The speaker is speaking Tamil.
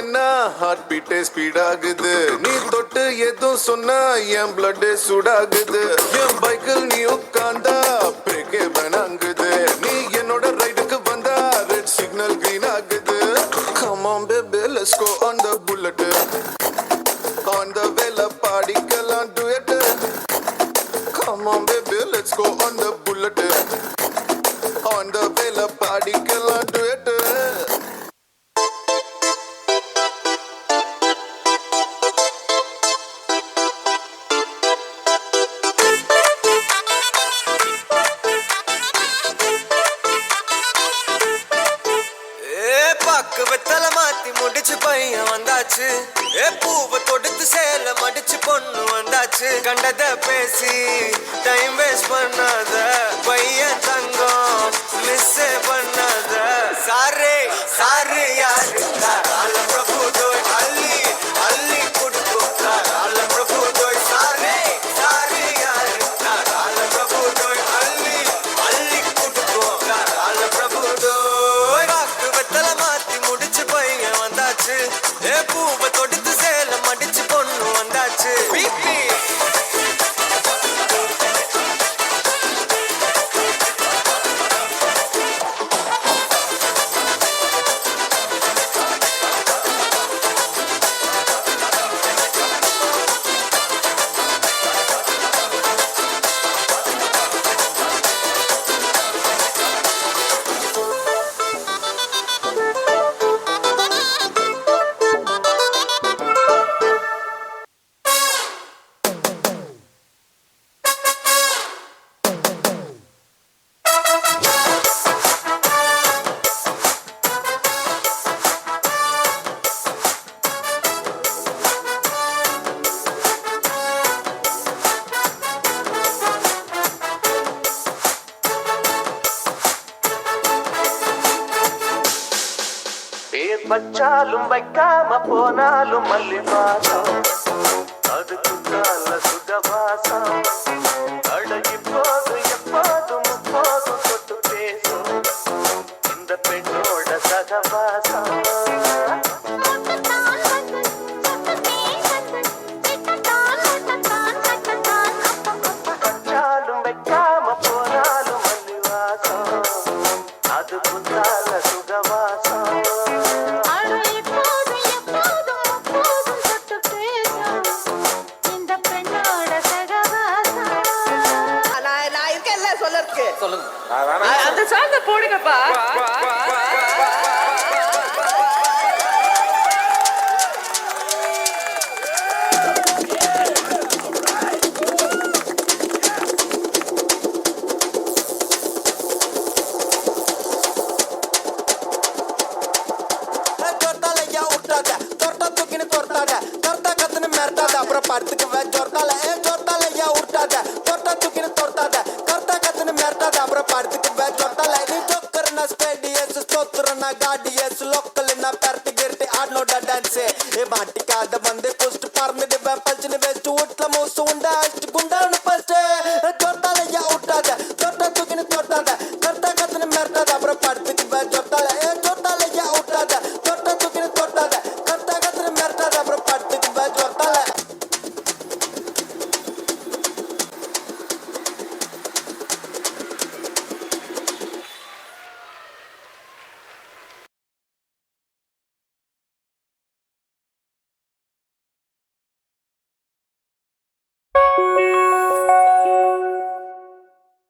நின்னா ஹார்ட் பீட்டே ஸ்பீட் ஆகுது. நீ தொட்டு எதுவும் சொன்னா என் பிளட் சூடாகுது. என் பைக்கில் நீ உட்கார்ந்தா பிரேக்கே வேணாங்குது. நீ என்னோட ரைடுக்கு வந்தா ரெட் சிக்னல் கிரீன் ஆகுது. Come on baby, let's go on the bullet. On the vela பாடிக்கலாம் duet. Come on baby, let's go on the bullet. On the vela பாடிக்கலாம் duet. வெத்தல மாத்தி முடிச்சு பையன் வந்தாச்சு. பூவை தொடுத்து சேல மடிச்சு பொண்ணு வந்தாச்சு. கண்டத பேசி டைம் வேஸ்ட் பண்ணாத பையன் தங்கம் மிஸ் பண்ணாத. சாரே சாரு யாரு கால பிரபு தோய் அள்ளி அள்ளி குடுக்கும் கால பிரபு தோய். சாரே சாரு யாரு கால பிரபு தோய் அள்ளி அள்ளி குடுக்கும் கால பிரபு தோய். வெத்தல மாத்தி முடிச்சு பையன் வந்தாச்சு. பூவை தொடுத்து சேல மடிச்சு பொண்ணு வந்தாச்சு. பிபி வச்சாலும் வைக்காம போனாலும் மல்லி வாசம். அதுக்கு கால சுகவாசம். அழகி போது எப்போதும் முப்போதும் தொட்டு பேசும் இந்த பெண்ணோட சகவாசம். வச்சாலும் வைக்காம போனாலும் மல்லி வாசம். அதுக்கு கால சுகவாசம். அந்த சாங்க போடுங்கப்பா. அப்புறம் படுத்துக்கு ஜொர்த்தால ஜொர்த்தால ஐயா உருட்டாத. தொட்டா தூக்கின்னு தொட்டாத கர்த்தா கத்துன்னு மிரட்டாத. அப்புறம் படுத்துக்கு ஜொர்த்தால நீ ஜோக்கர்னா ஸ்பேடியஸ் ஸ்தோத்திரனா காடியஸ் லோக்கல்னா பெரட்டி கிரட்டி ஆடனோட டான்ஸ். மாட்டிக்காத வந்து குஸ்ட் பறந்துடுவேன் பல்ச்சுன்னு வெஸ்ட் வீட்டுல மூசு உண்டா குண்டான்னு